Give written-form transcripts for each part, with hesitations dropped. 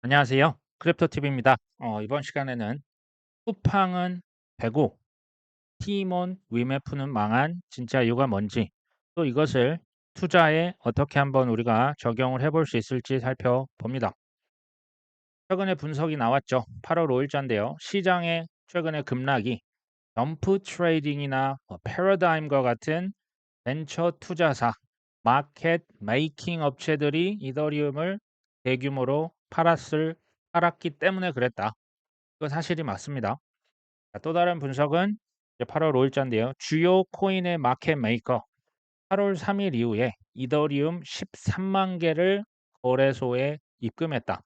안녕하세요. 크립토TV입니다. 이번 시간에는 쿠팡은 되고 티몬 위메프는 망한 진짜 이유가 뭔지, 또 이것을 투자에 어떻게 한번 우리가 적용을 해볼 수 있을지 살펴봅니다. 최근에 분석이 나왔죠. 8월 5일자인데요. 시장의 최근의 급락이 점프 트레이딩이나 패러다임과 같은 벤처 투자사, 마켓 메이킹 업체들이 이더리움을 대규모로 팔았기 때문에 그랬다. 그건 사실이 맞습니다. 자, 또 다른 분석은 이제 8월 5일자인데요. 주요 코인의 마켓 메이커 8월 3일 이후에 이더리움 13만 개를 거래소에 입금했다.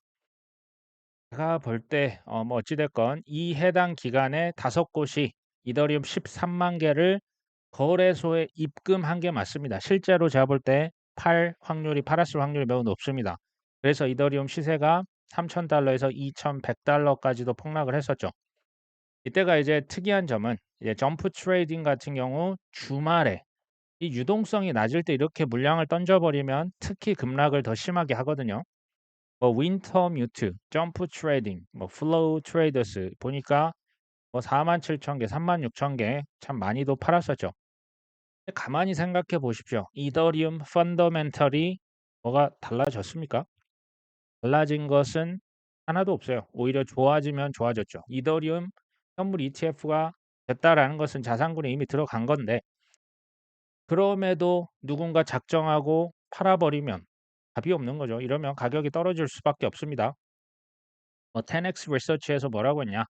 제가 볼 때 뭐 어찌 됐건 이 해당 기간에 5곳이 이더리움 13만 개를 거래소에 입금한 게 맞습니다. 실제로 제가 볼 때 팔았을 확률이 매우 높습니다. 그래서 이더리움 시세가 3,000달러에서 2,100달러까지도 폭락을 했었죠. 이때가 이제 특이한 점은 이제 점프 트레이딩 같은 경우 주말에 이 유동성이 낮을 때 이렇게 물량을 던져버리면 특히 급락을 더 심하게 하거든요. 뭐 윈터 뮤트, 점프 트레이딩, 뭐 플로우 트레이더스 보니까 뭐 47,000개, 36,000개 참 많이도 팔았었죠. 가만히 생각해 보십시오. 이더리움 펀더멘털이 뭐가 달라졌습니까? 달라진 것은 하나도 없어요. 오히려 좋아지면 좋아졌죠. 이더리움 현물 ETF가 됐다라는 것은 자산군에 이미 들어간 건데 그럼에도 누군가 작정하고 팔아버리면 답이 없는 거죠. 이러면 가격이 떨어질 수밖에 없습니다. 10x 리서치에서 뭐라고 했냐?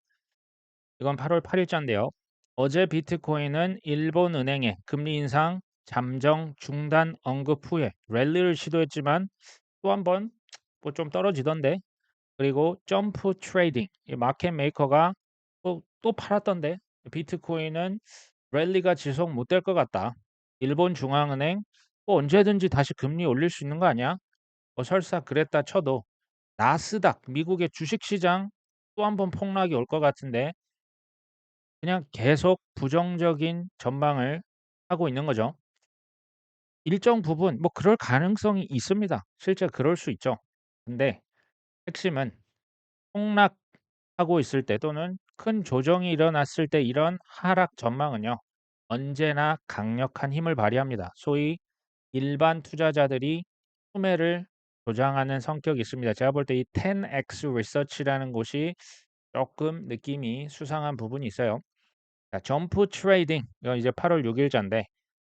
이건 8월 8일자인데요. 어제 비트코인은 일본 은행의 금리 인상 잠정 중단 언급 후에 랠리를 시도했지만 또 한번 뭐 좀 떨어지던데. 그리고 점프 트레이딩 이 마켓 메이커가 또 팔았던데. 비트코인은 랠리가 지속 못 될 것 같다. 일본 중앙은행 뭐 언제든지 다시 금리 올릴 수 있는 거 아니야? 뭐 설사 그랬다 쳐도 나스닥 미국의 주식시장 또 한번 폭락이 올 것 같은데 그냥 계속 부정적인 전망을 하고 있는 거죠. 일정 부분 뭐 그럴 가능성이 있습니다. 실제 그럴 수 있죠. 근데 핵심은 폭락하고 있을 때 또는 큰 조정이 일어났을 때 이런 하락 전망은요. 언제나 강력한 힘을 발휘합니다. 소위 일반 투자자들이 수매를 조장하는 성격이 있습니다. 제가 볼 때 이 10X 리서치라는 곳이 조금 느낌이 수상한 부분이 있어요. 자, 점프 트레이딩 이건 이제 8월 6일자인데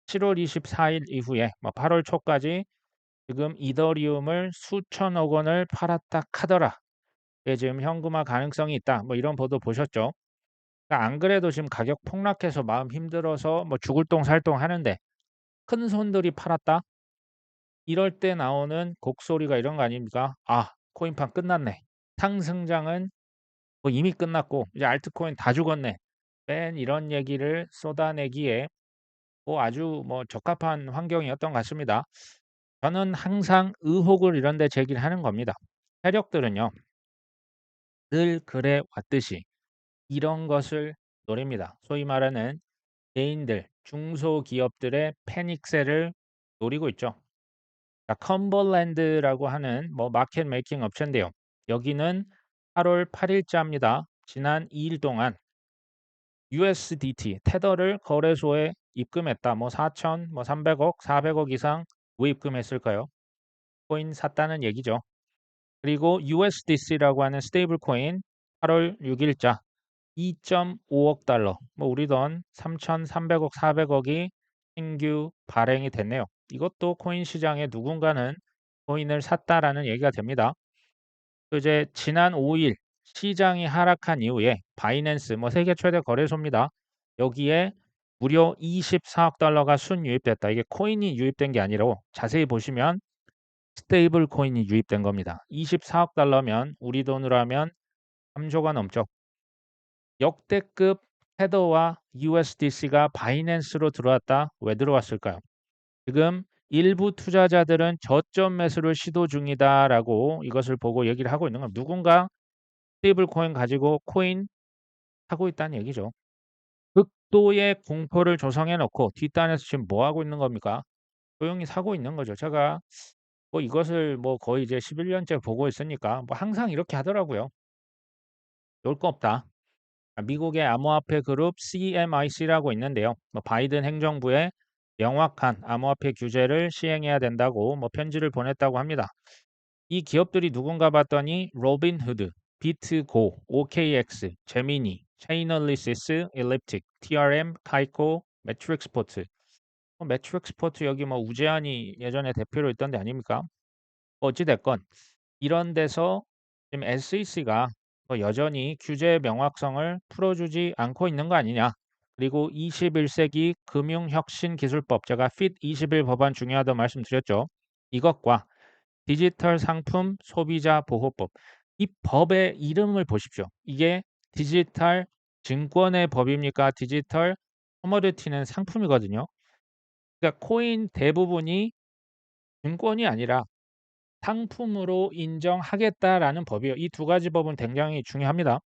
7월 24일 이후에 뭐 8월 초까지 지금 이더리움을 수천억 원을 팔았다 카더라. 이게 지금 현금화 가능성이 있다. 뭐 이런 보도 보셨죠? 그러니까 안 그래도 지금 가격 폭락해서 마음 힘들어서 뭐 죽을 똥 살 똥 하는데 큰 손들이 팔았다. 이럴 때 나오는 곡소리가 이런 거 아닙니까? 아, 코인판 끝났네. 상승장은 뭐 이미 끝났고 이제 알트코인 다 죽었네. 맨 이런 얘기를 쏟아내기에 뭐 아주 뭐 적합한 환경이었던 것 같습니다. 저는 항상 의혹을 이런 데 제기하는 겁니다. 세력들은요. 늘 그래 왔듯이 이런 것을 노립니다. 소위 말하는 개인들, 중소기업들의 패닉세를 노리고 있죠. 자, 컴버랜드라고 하는 뭐 마켓 메이킹 업체인데요. 여기는 8월 8일자입니다. 지난 2일 동안 USDT 테더를 거래소에 입금했다. 뭐 4천, 뭐 300억, 400억 이상 왜 입금했을까요? 코인 샀다는 얘기죠. 그리고 USDC라고 하는 스테이블 코인 8월 6일자 2.5억 달러. 뭐 우리 돈 3,300억, 400억이 신규 발행이 됐네요. 이것도 코인 시장에 누군가는 코인을 샀다라는 얘기가 됩니다. 또 이제 지난 5일 시장이 하락한 이후에 바이낸스 뭐 세계 최대 거래소입니다. 여기에 무려 24억 달러가 순유입됐다. 이게 코인이 유입된 게 아니라 자세히 보시면 스테이블 코인이 유입된 겁니다. 24억 달러면 우리 돈으로 하면 3조가 넘죠. 역대급 테더와 USDC가 바이낸스로 들어왔다. 왜 들어왔을까요? 지금 일부 투자자들은 저점 매수를 시도 중이다라고 이것을 보고 얘기를 하고 있는 겁니다. 누군가 스테이블 코인 가지고 코인 사고 있다는 얘기죠. 극도의 공포를 조성해 놓고 뒷단에서 지금 뭐 하고 있는 겁니까? 조용히 사고 있는 거죠. 제가 뭐 이것을 뭐 거의 이제 11년째 보고 있으니까 뭐 항상 이렇게 하더라고요. "놀 거 없다." 미국의 암호화폐 그룹 CMIC라고 있는데요. 뭐 바이든 행정부에 명확한 암호화폐 규제를 시행해야 된다고 뭐 편지를 보냈다고 합니다. 이 기업들이 누군가 봤더니 로빈후드, 비트고, OKX, 제미니, 체이널리시스, 일립틱, TRM, 카이코, 매트릭스포트. 매트릭스포트 여기 뭐 우재한이 예전에 대표로 있던 데 아닙니까? 어찌 됐건 이런 데서 지금 SEC가 여전히 규제의 명확성을 풀어주지 않고 있는 거 아니냐. 그리고 21세기 금융혁신기술법, 제가 FIT 21 법안 중요하다고 말씀드렸죠. 이것과 디지털 상품 소비자 보호법. 이 법의 이름을 보십시오. 이게 디지털 증권의 법입니까? 디지털 커머디티는 상품이거든요. 그러니까 코인 대부분이 증권이 아니라 상품으로 인정하겠다라는 법이에요. 이 두 가지 법은 굉장히 중요합니다.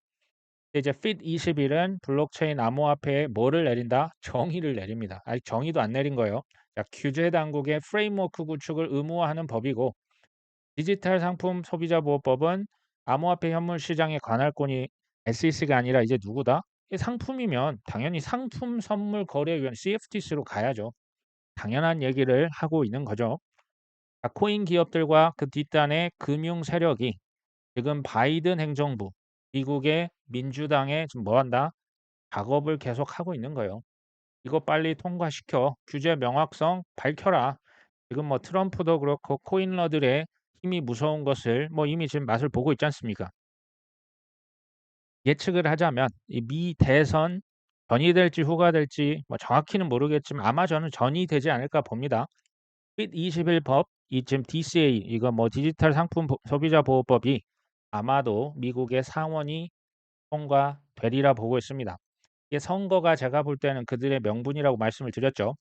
이제 FIT 21은 블록체인 암호화폐에 뭐를 내린다? 정의를 내립니다. 아직 정의도 안 내린 거예요. 자, 규제 당국의 프레임워크 구축을 의무화하는 법이고, 디지털 상품 소비자 보호법은 암호화폐 현물 시장의 관할권이 SEC가 아니라 이제 누구다? 이 상품이면 당연히 상품 선물 거래위원 CFTC로 가야죠. 당연한 얘기를 하고 있는 거죠. 코인 기업들과 그 뒷단의 금융 세력이 지금 바이든 행정부, 미국의 민주당에 지금 뭐 한다? 작업을 계속하고 있는 거예요. 이거 빨리 통과시켜. 규제 명확성 밝혀라. 지금 뭐 트럼프도 그렇고 코인러들의 힘이 무서운 것을 뭐 이미 지금 맛을 보고 있지 않습니까? 예측을 하자면 이 미 대선 전이 될지 후가 될지 뭐 정확히는 모르겠지만 아마 저는 전이 되지 않을까 봅니다. 핏 21 법, 이 지금 DCA 이거 뭐 디지털 상품 소비자 보호법이 아마도 미국의 상원이 통과되리라 보고 있습니다. 이게 선거가 제가 볼 때는 그들의 명분이라고 말씀을 드렸죠.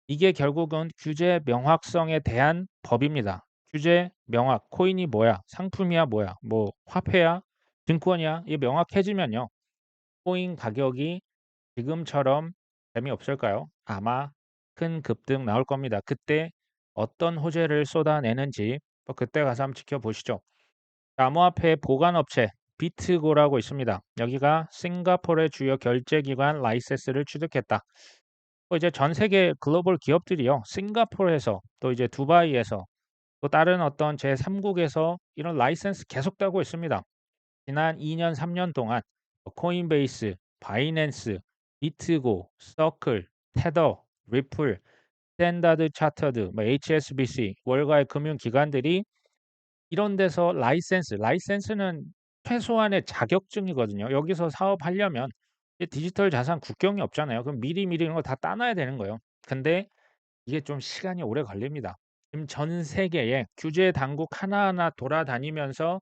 이게 결국은 규제 명확성에 대한 법입니다. 규제 명확, 코인이 뭐야, 상품이야 뭐야, 뭐 화폐야, 증권이야, 이게 명확해지면요. 코인 가격이 지금처럼 재미없을까요? 아마 큰 급등 나올 겁니다. 그때 어떤 호재를 쏟아내는지 그때 가서 한번 지켜보시죠. 암호화폐 보관업체 비트고라고 있습니다. 여기가 싱가포르의 주요 결제기관 라이센스를 취득했다. 이제 전 세계 글로벌 기업들이요. 싱가포르에서 또 이제 두바이에서 또 다른 어떤 제3국에서 이런 라이센스 계속 따고 있습니다. 지난 2년, 3년 동안 코인베이스, 바이낸스, 비트고, 서클, 테더, 리플, 스탠다드 차터드, 뭐 HSBC, 월가의 금융기관들이 이런 데서 라이센스는 최소한의 자격증이거든요. 여기서 사업하려면 디지털 자산 국경이 없잖아요. 그럼 미리미리 이런 거 다 따놔야 되는 거예요. 근데 이게 좀 시간이 오래 걸립니다. 지금 전 세계에 규제 당국 하나하나 돌아다니면서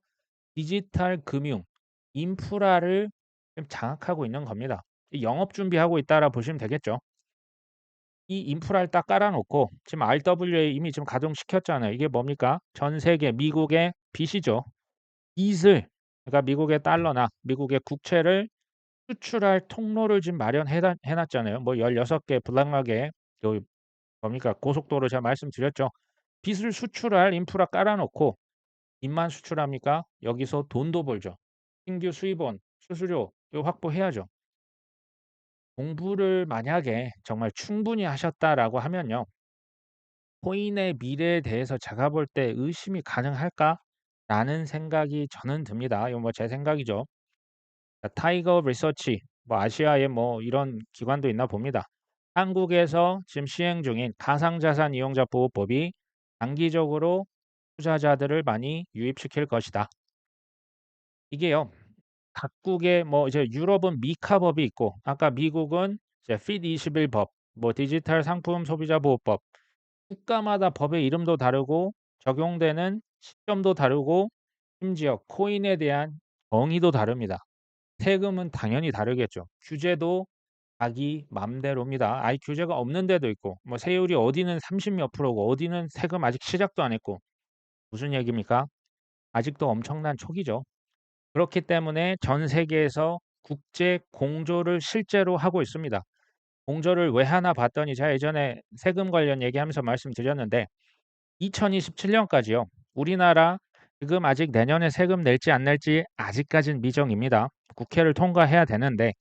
디지털 금융, 인프라를 지금 장악하고 있는 겁니다. 영업 준비하고 있다라 보시면 되겠죠. 이 인프라를 딱 깔아 놓고 지금 RWA 이미 지금 가동시켰잖아요. 이게 뭡니까? 전 세계 미국의 빚이죠. 빚을, 그러니까 미국의 달러나 미국의 국채를 수출할 통로를 지금 마련해 놨잖아요. 뭐 16개 블락막에 그 뭡니까? 고속도로 제가 말씀드렸죠. 빚을 수출할 인프라 깔아 놓고 빚만 수출합니까? 여기서 돈도 벌죠. 신규 수입원, 수수료 이거 확보해야죠. 공부를 만약에 정말 충분히 하셨다라고 하면요. 코인의 미래에 대해서 제가 볼 때 의심이 가능할까라는 생각이 저는 듭니다. 이건 뭐 제 생각이죠. 타이거 리서치, 뭐 아시아에 뭐 이런 기관도 있나 봅니다. 한국에서 지금 시행 중인 가상자산 이용자 보호법이 장기적으로 투자자들을 많이 유입시킬 것이다. 이게요. 각국의 뭐 이제 유럽은 미카법이 있고 아까 미국은 이제 FIT 21 법, 뭐 디지털 상품 소비자 보호법. 국가마다 법의 이름도 다르고 적용되는 시점도 다르고 심지어 코인에 대한 정의도 다릅니다. 세금은 당연히 다르겠죠. 규제도 자기 맘대로입니다. 아예 규제가 없는 데도 있고 뭐 세율이 어디는 30 몇 프로고 어디는 세금 아직 시작도 안 했고 무슨 얘기입니까? 아직도 엄청난 초기죠. 그렇기 때문에 전 세계에서 국제 공조를 실제로 하고 있습니다. 공조를 왜 하나 봤더니 제가 예전에 세금 관련 얘기하면서 말씀드렸는데 2027년까지요. 우리나라 지금 아직 내년에 세금 낼지 안 낼지 아직까진 미정입니다. 국회를 통과해야 되는데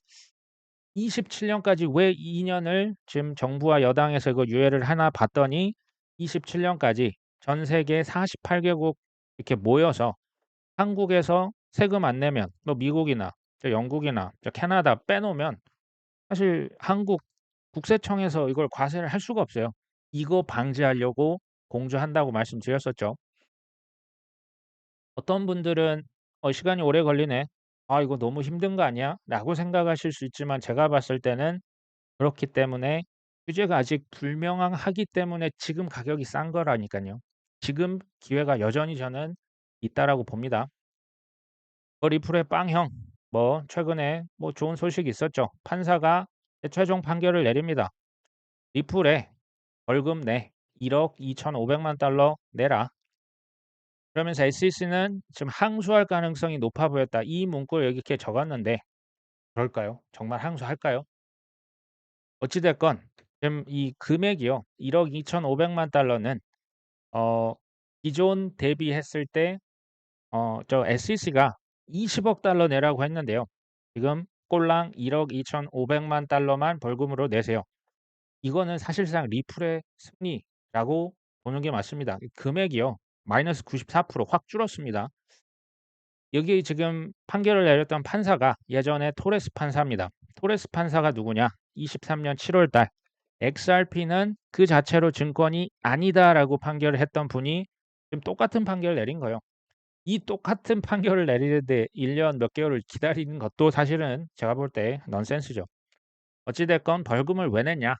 27년까지 왜 2년을 지금 정부와 여당에서 그 유예를 하나 봤더니 27년까지 전 세계 48개국 이렇게 모여서 한국에서 세금 안 내면 뭐 미국이나 영국이나 캐나다 빼놓으면 사실 한국 국세청에서 이걸 과세를 할 수가 없어요. 이거 방지하려고 공조한다고 말씀드렸었죠. 어떤 분들은 시간이 오래 걸리네. 아, 이거 너무 힘든 거 아니야? 라고 생각하실 수 있지만 제가 봤을 때는 그렇기 때문에 규제가 아직 불명확하기 때문에 지금 가격이 싼 거라니까요. 지금 기회가 여전히 저는 있다라고 봅니다. 리플의 빵형 최근에 좋은 소식이 있었죠. 판사가 최종 판결을 내립니다. 리플에 벌금 내 1억 2,500만 달러 내라. 그러면서 SEC는 지금 항소할 가능성이 높아 보였다. 이 문구를 여기 이렇게 적었는데 그럴까요? 정말 항소할까요? 어찌 됐건 지금 이 금액이요. 1억 2,500만 달러는 어 기존 대비했을 때 SEC가 20억 달러 내라고 했는데요. 지금 꼴랑 1억 2,500만 달러만 벌금으로 내세요. 이거는 사실상 리플의 승리라고 보는 게 맞습니다. 금액이요. 마이너스 94%확 줄었습니다. 여기 지금 판결을 내렸던 판사가 예전에 토레스 판사입니다. 토레스 판사가 누구냐? 23년 7월 달 XRP는 그 자체로 증권이 아니다라고 판결을 했던 분이 지금 똑같은 판결을 내린 거예요. 이 똑같은 판결을 내리는데 1년 몇 개월을 기다리는 것도 사실은 제가 볼 때 넌센스죠. 어찌 됐건 벌금을 왜 냈냐?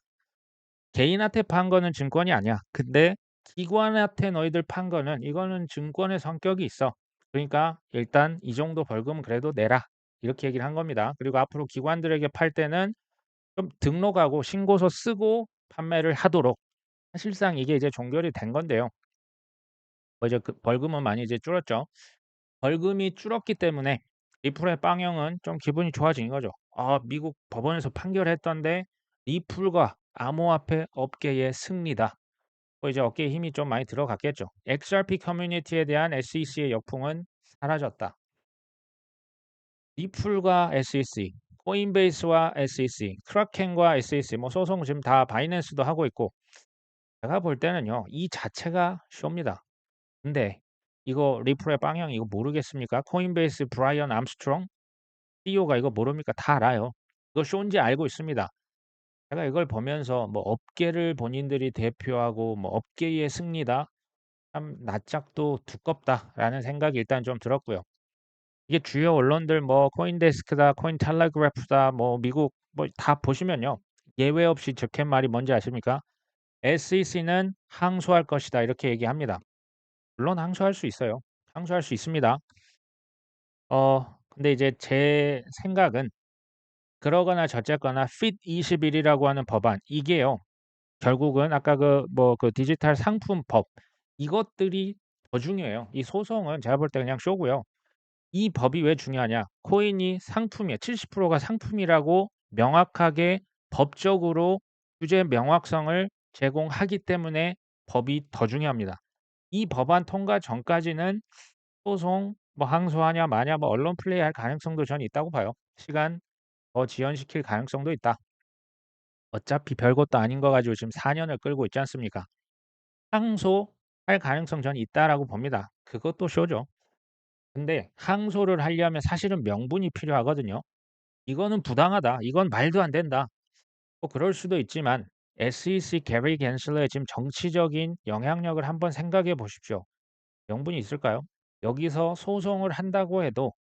개인한테 판 거는 증권이 아니야. 근데 기관한테 너희들 판 거는 이거는 증권의 성격이 있어. 그러니까 일단 이 정도 벌금은 그래도 내라. 이렇게 얘기를 한 겁니다. 그리고 앞으로 기관들에게 팔 때는 좀 등록하고 신고서 쓰고 판매를 하도록 사실상 이게 이제 종결이 된 건데요. 이제 그 벌금은 많이 이제 줄었죠. 벌금이 줄었기 때문에 리플의 빵형은 좀 기분이 좋아진 거죠. 아, 미국 법원에서 판결했던데 리플과 암호화폐 업계의 승리다. 이제 어깨에 힘이 좀 많이 들어갔겠죠. XRP 커뮤니티에 대한 SEC의 역풍은 사라졌다. 리플과 SEC, 코인베이스와 SEC, 크라켄과 SEC, 소송 지금 다 바이낸스도 하고 있고, 제가 볼 때는요, 이 자체가 쇼입니다. 근데 이거 리플의 빵형 이거 모르겠습니까? 코인베이스 브라이언 암스트롱 CEO가 이거 모릅니까? 다 알아요. 이거 쇼인지 알고 있습니다. 제가 이걸 보면서 업계를 본인들이 대표하고 업계의 승리다. 참 낯짝도 두껍다라는 생각이 일단 좀 들었고요. 이게 주요 언론들 코인데스크다, 코인텔레그래프다, 미국 다 보시면요. 예외 없이 적힌 말이 뭔지 아십니까? SEC는 항소할 것이다 이렇게 얘기합니다. 물론 항소할 수 있어요. 항소할 수 있습니다. 근데 이제 제 생각은 그러거나 저쨌거나 Fit 21이라고 하는 법안 이게요. 결국은 아까 그 디지털 상품법 이것들이 더 중요해요. 이 소송은 제가 볼 때 그냥 쇼고요. 이 법이 왜 중요하냐? 코인이 상품이에요. 70%가 상품이라고 명확하게 법적으로 규제 명확성을 제공하기 때문에 법이 더 중요합니다. 이 법안 통과 전까지는 소송 항소하냐 마냐 언론 플레이할 가능성도 저는 있다고 봐요. 시간 더 지연시킬 가능성도 있다. 어차피 별것도 아닌 거 가지고 지금 4년을 끌고 있지 않습니까? 항소할 가능성 저는 있다라고 봅니다. 그것도 쇼죠. 근데 항소를 하려면 사실은 명분이 필요하거든요. 이거는 부당하다. 이건 말도 안 된다. 그럴 수도 있지만 SEC 게리 갠슬러의 지금 정치적인 영향력을 한번 생각해 보십시오. 명분이 있을까요? 여기서 소송을 한다고 해도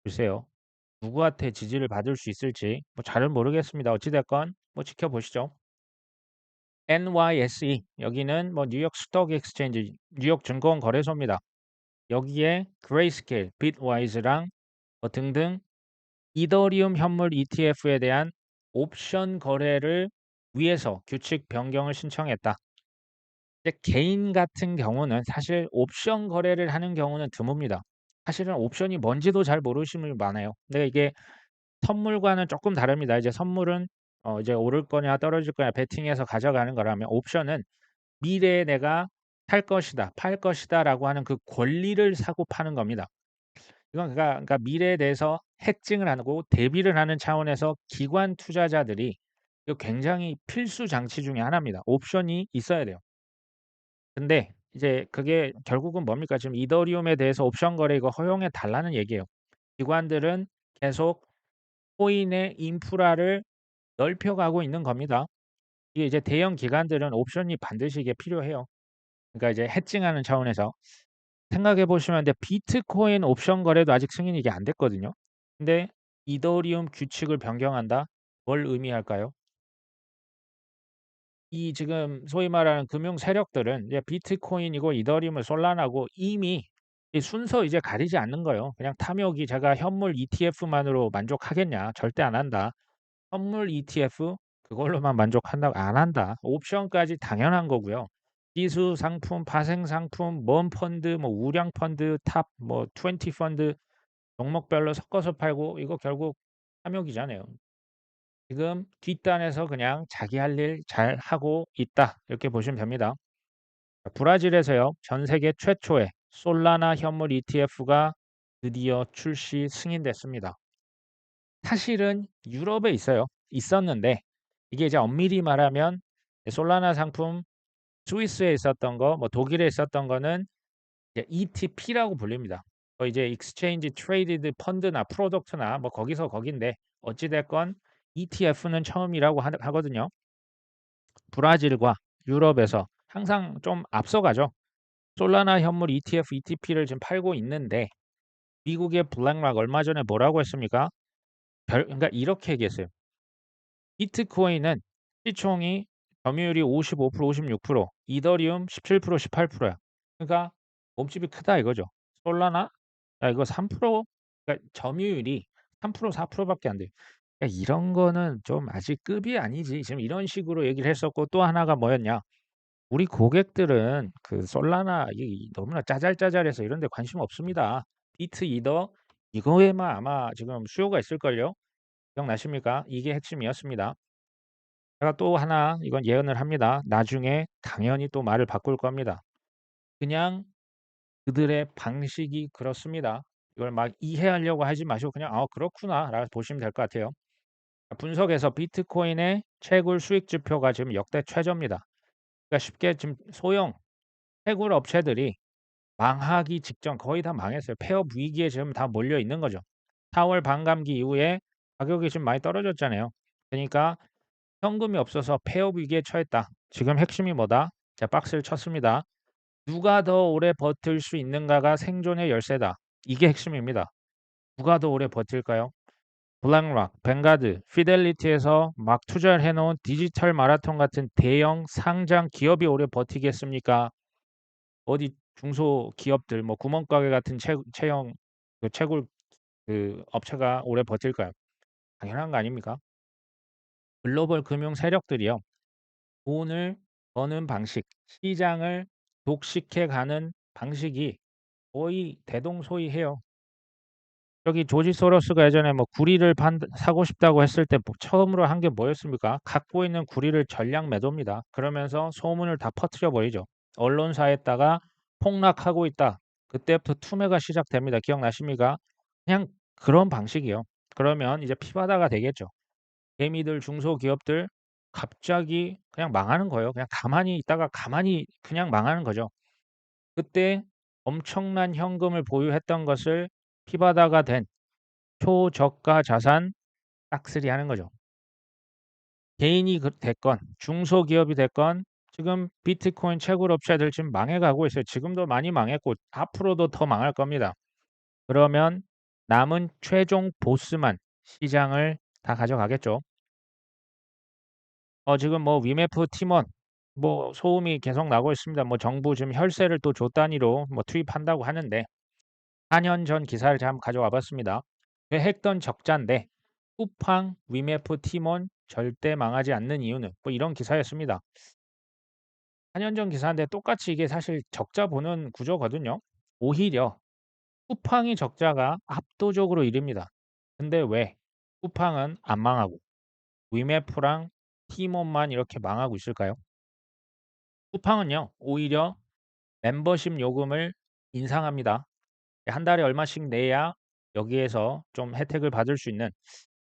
글쎄요. 누구한테 지지를 받을 수 있을지 잘은 모르겠습니다. 어찌 됐건 지켜보시죠. NYSE 여기는 뉴욕 스톡 익스체인지 뉴욕 증권 거래소입니다. 여기에 그레이스케일, bitwise랑 등등 이더리움 현물 ETF에 대한 옵션 거래를 위해서 규칙 변경을 신청했다. 이제 개인 같은 경우는 사실 옵션 거래를 하는 경우는 드뭅니다. 사실은 옵션이 뭔지도 잘 모르시는 분이 많아요. 근데 이게 선물과는 조금 다릅니다. 이제 선물은 이제 오를 거냐 떨어질 거냐 베팅해서 가져가는 거라면 옵션은 미래에 내가 살 것이다, 팔 것이다라고 하는 그 권리를 사고 파는 겁니다. 이건 그러니까 미래에 대해서 해증을 하고 대비를 하는 차원에서 기관 투자자들이 이거 굉장히 필수 장치 중에 하나입니다. 옵션이 있어야 돼요. 근데 이제 그게 결국은 뭡니까? 지금 이더리움에 대해서 옵션 거래 이거 허용해 달라는 얘기예요. 기관들은 계속 코인의 인프라를 넓혀 가고 있는 겁니다. 이게 이제 대형 기관들은 옵션이 반드시 이게 필요해요. 그러니까 이제 해칭하는 차원에서 생각해 보시면 근데 비트코인 옵션 거래도 아직 승인이 이게 안 됐거든요. 근데 이더리움 규칙을 변경한다? 뭘 의미할까요? 이 지금 소위 말하는 금융 세력들은 이제 비트코인이고 이더리움을 솔라나고 이미 이 순서 이제 가리지 않는 거예요. 그냥 탐욕이 제가 현물 ETF만으로 만족하겠냐? 절대 안 한다. 선물 ETF 그걸로만 만족한다고 안 한다. 옵션까지 당연한 거고요. 기수 상품, 파생 상품, 먼 펀드, 뭐 우량 펀드, 탑 뭐 20 펀드 종목별로 섞어서 팔고 이거 결국 탐욕이잖아요. 지금 뒷단에서 그냥 자기 할 일 잘하고 있다. 이렇게 보시면 됩니다. 브라질에서요. 전 세계 최초의 솔라나 현물 ETF가 드디어 출시 승인됐습니다. 사실은 유럽에 있어요. 있었는데 이게 이제 엄밀히 말하면 솔라나 상품 스위스에 있었던 거, 뭐 독일에 있었던 거는 이제 ETP라고 불립니다. 이제 Exchange Traded Fund나 프로덕트나 뭐 거기서 거긴데 어찌 됐건 ETF는 처음이라고 하거든요. 브라질과 유럽에서 항상 좀 앞서가죠. 솔라나 현물 ETF, ETP를 지금 팔고 있는데 미국의 블랙락 얼마 전에 뭐라고 했습니까? 그러니까 이렇게 얘기했어요. 비트코인은 시총이 점유율이 55%, 56%, 이더리움 17%, 18%야. 그러니까 몸집이 크다 이거죠. 솔라나 야 이거 3% 그러니까 점유율이 3%, 4%밖에 안 돼요. 그러니까 이런 거는 좀 아직 급이 아니지. 지금 이런 식으로 얘기를 했었고 또 하나가 뭐였냐? 우리 고객들은 그 솔라나 이 너무나 짜잘짜잘해서 이런 데 관심 없습니다. 비트 이더 이거에만 아마 지금 수요가 있을걸요? 기억나십니까? 이게 핵심이었습니다. 제가 또 하나 이건 예언을 합니다. 나중에 당연히 또 말을 바꿀 겁니다. 그냥 그들의 방식이 그렇습니다. 이걸 막 이해하려고 하지 마시고 그냥 '아 그렇구나.'라고 보시면 될 것 같아요. 분석에서 비트코인의 채굴 수익 지표가 지금 역대 최저입니다. 그러니까 쉽게 지금 소형 채굴 업체들이 망하기 직전 거의 다 망했어요. 폐업 위기에 지금 다 몰려 있는 거죠. 4월 반감기 이후에 가격이 좀 많이 떨어졌잖아요. 그러니까 현금이 없어서 폐업 위기에 처했다. 지금 핵심이 뭐다? 자, 박스를 쳤습니다. 누가 더 오래 버틸 수 있는가가 생존의 열쇠다. 이게 핵심입니다. 누가 더 오래 버틸까요? 블랙락, 뱅가드, 피델리티에서 막 투자를 해놓은 디지털 마라톤 같은 대형 상장 기업이 오래 버티겠습니까? 어디 중소기업들, 뭐 구멍가게 같은 체형 그 채굴 그 업체가 오래 버틸까요? 당연한 거 아닙니까? 글로벌 금융 세력들이요. 돈을 버는 방식, 시장을 독식해 가는 방식이 거의 대동소이해요. 저기 조지 소로스가 예전에 뭐 구리를 사고 싶다고 했을 때 처음으로 한 게 뭐였습니까? 갖고 있는 구리를 전량 매도입니다. 그러면서 소문을 다 퍼뜨려 버리죠. 언론사에다가 폭락하고 있다. 그때부터 투매가 시작됩니다. 기억나십니까? 그냥 그런 방식이요. 그러면 이제 피바다가 되겠죠. 개미들, 중소기업들 갑자기 그냥 망하는 거예요. 그냥 가만히 있다가 가만히 그냥 망하는 거죠. 그때 엄청난 현금을 보유했던 것을 피바다가 된 초저가 자산 싹쓸이 하는 거죠. 개인이 됐건 중소기업이 됐건 지금 비트코인 채굴 업체들 지금 망해가고 있어요. 지금도 많이 망했고 앞으로도 더 망할 겁니다. 그러면 남은 최종 보스만 시장을 다 가져가겠죠. 지금 뭐 위메프 팀원 뭐 소음이 계속 나고 있습니다. 뭐 정부 지금 혈세를 또 조 단위로 뭐 투입한다고 하는데 4년 전 기사를 제가 한번 가져와 봤습니다. 계획던 적자인데 쿠팡 위메프 팀원 절대 망하지 않는 이유는 뭐 이런 기사였습니다. 4년 전 기사인데 똑같이 이게 사실 적자 보는 구조거든요. 오히려 쿠팡이 적자가 압도적으로 이릅니다. 근데 왜 쿠팡은 안 망하고 위메프랑 티몬만 이렇게 망하고 있을까요? 쿠팡은요. 오히려 멤버십 요금을 인상합니다. 한 달에 얼마씩 내야 여기에서 좀 혜택을 받을 수 있는,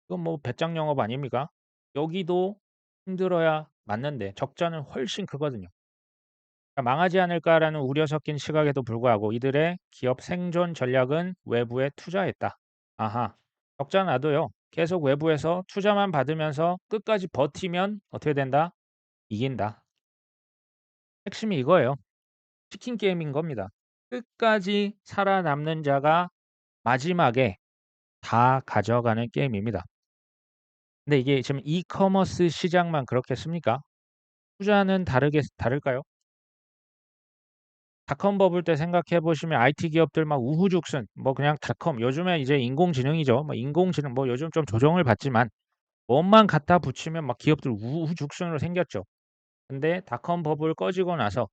이건 뭐 배짱 영업 아닙니까? 여기도 힘들어야 맞는데 적자는 훨씬 크거든요. 그러니까 망하지 않을까라는 우려 섞인 시각에도 불구하고 이들의 기업 생존 전략은 외부에 투자했다. 아하. 적자 나도요. 계속 외부에서 투자만 받으면서 끝까지 버티면 어떻게 된다? 이긴다. 핵심이 이거예요. 치킨 게임인 겁니다. 끝까지 살아남는 자가 마지막에 다 가져가는 게임입니다. 근데 이게 지금 이커머스 시장만 그렇겠습니까? 투자는 다를까요? 닷컴 버블 때 생각해 보시면 IT 기업들 막 우후죽순 뭐 그냥 닷컴, 요즘에 이제 인공지능이죠. 뭐 인공지능 뭐 요즘 좀 조정을 받지만 뭐만 갖다 붙이면 막 기업들 우후죽순으로 생겼죠. 근데 닷컴 버블 꺼지고 나서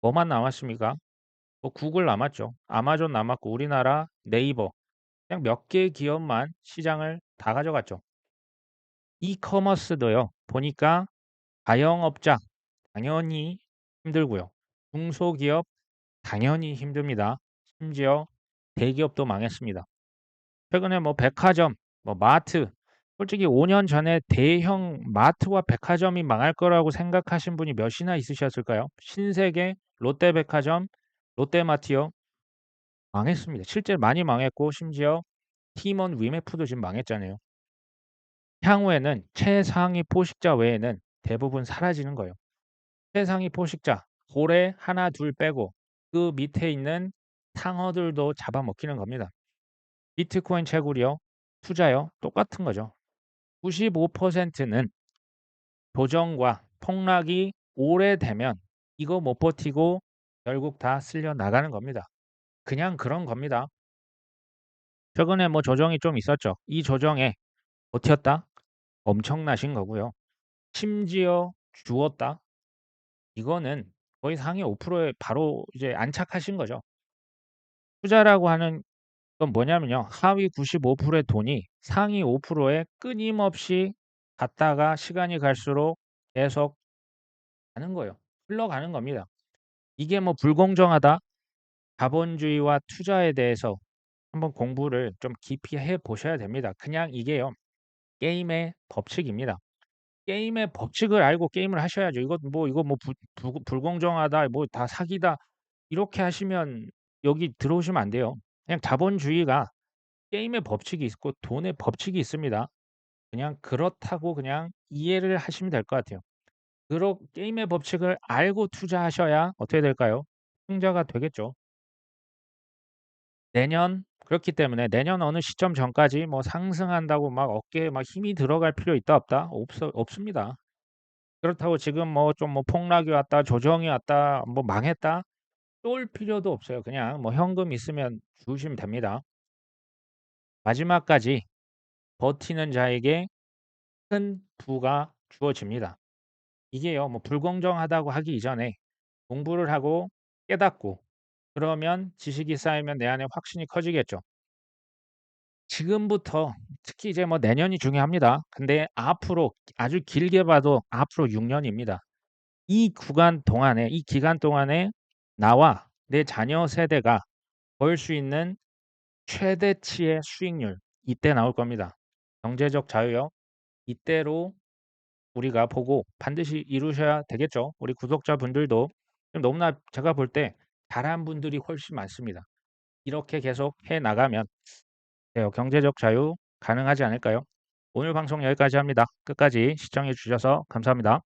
뭐만 남았습니까? 뭐 구글 남았죠. 아마존 남았고 우리나라 네이버, 그냥 몇 개의 기업만 시장을 다 가져갔죠. 이커머스도요. 보니까 자영업자 당연히 힘들고요. 중소기업 당연히 힘듭니다. 심지어 대기업도 망했습니다. 최근에 뭐 백화점, 뭐 마트, 솔직히 5년 전에 대형 마트와 백화점이 망할 거라고 생각하신 분이 몇이나 있으셨을까요? 신세계, 롯데백화점, 롯데마트요. 망했습니다. 실제 많이 망했고 심지어 팀원 위메프도 지금 망했잖아요. 향후에는 최상위 포식자 외에는 대부분 사라지는 거예요. 최상위 포식자, 고래 하나 둘 빼고 그 밑에 있는 상어들도 잡아먹히는 겁니다. 비트코인 채굴이요, 투자요, 똑같은 거죠. 95%는 조정과 폭락이 오래되면 이거 못 버티고 결국 다 쓸려 나가는 겁니다. 그냥 그런 겁니다. 최근에 뭐 조정이 좀 있었죠. 이 조정에 버텼다? 엄청나신 거고요. 심지어 주었다? 이거는 거의 상위 5%에 바로 이제 안착하신 거죠. 투자라고 하는 건 뭐냐면요. 하위 95%의 돈이 상위 5%에 끊임없이 갔다가 시간이 갈수록 계속 가는 거예요. 흘러가는 겁니다. 이게 뭐 불공정하다? 자본주의와 투자에 대해서 한번 공부를 좀 깊이 해 보셔야 됩니다. 그냥 이게요. 게임의 법칙입니다. 게임의 법칙을 알고 게임을 하셔야죠. 이거 뭐 불공정하다, 뭐 다 사기다, 이렇게 하시면 여기 들어오시면 안 돼요. 그냥 자본주의가 게임의 법칙이 있고 돈의 법칙이 있습니다. 그냥 그렇다고 그냥 이해를 하시면 될 것 같아요. 게임의 법칙을 알고 투자하셔야 어떻게 될까요? 승자가 되겠죠. 그렇기 때문에 내년 어느 시점 전까지 뭐 상승한다고 막 어깨에 막 힘이 들어갈 필요 있다 없다? 없습니다. 그렇다고 지금 뭐 좀 뭐 폭락이 왔다, 조정이 왔다, 뭐 망했다, 쏠 필요도 없어요. 그냥 뭐 현금 있으면 주시면 됩니다. 마지막까지 버티는 자에게 큰 부가 주어집니다. 이게요, 뭐 불공정하다고 하기 이전에 공부를 하고 깨닫고 그러면 지식이 쌓이면 내 안에 확신이 커지겠죠. 지금부터 특히 이제 뭐 내년이 중요합니다. 근데 앞으로 아주 길게 봐도 앞으로 6년입니다. 이 기간 동안에 나와 내 자녀 세대가 벌 수 있는 최대치의 수익률, 이때 나올 겁니다. 경제적 자유요. 이때로 우리가 보고 반드시 이루셔야 되겠죠. 우리 구독자분들도 지금 너무나 제가 볼 때 잘한 분들이 훨씬 많습니다. 이렇게 계속 해 나가면 경제적 자유 가능하지 않을까요? 오늘 방송 여기까지 합니다. 끝까지 시청해 주셔서 감사합니다.